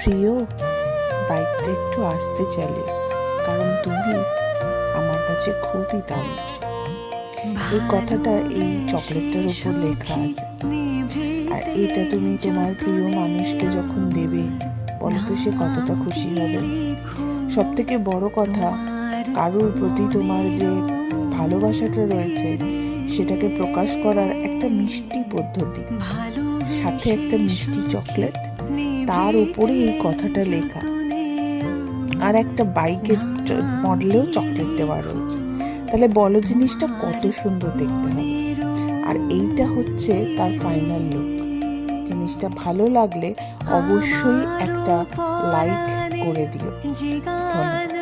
প্রিয়, বাইকটা একটু আস্তে চালিও, কারণ তুমি আমার কাছে খুবই দামি। এই কথাটা এই চকলেটটার উপর লেখা আছে। আর এটা তুমি তোমার প্রিয় মানুষকে যখন দেবে, বলো তো সে কতটা খুশি হবে। সব থেকে বড় কথা, কারোর প্রতি তোমার যে ভালোবাসাটা রয়েছে সেটাকে প্রকাশ করার একটা মিষ্টি পদ্ধতি, সাথে একটা মিষ্টি চকলেট, তার উপরে এই কথাটা লেখা, আর একটা বাইকের মডেলেও চকলেট দেওয়া রয়েছে। তাহলে বলো জিনিসটা কত সুন্দর দেখতে হবে। আর এইটা হচ্ছে তার ফাইনাল লুক। জিনিসটা ভালো লাগলে অবশ্যই একটা লাইক করে দিও। ধন্যবাদ।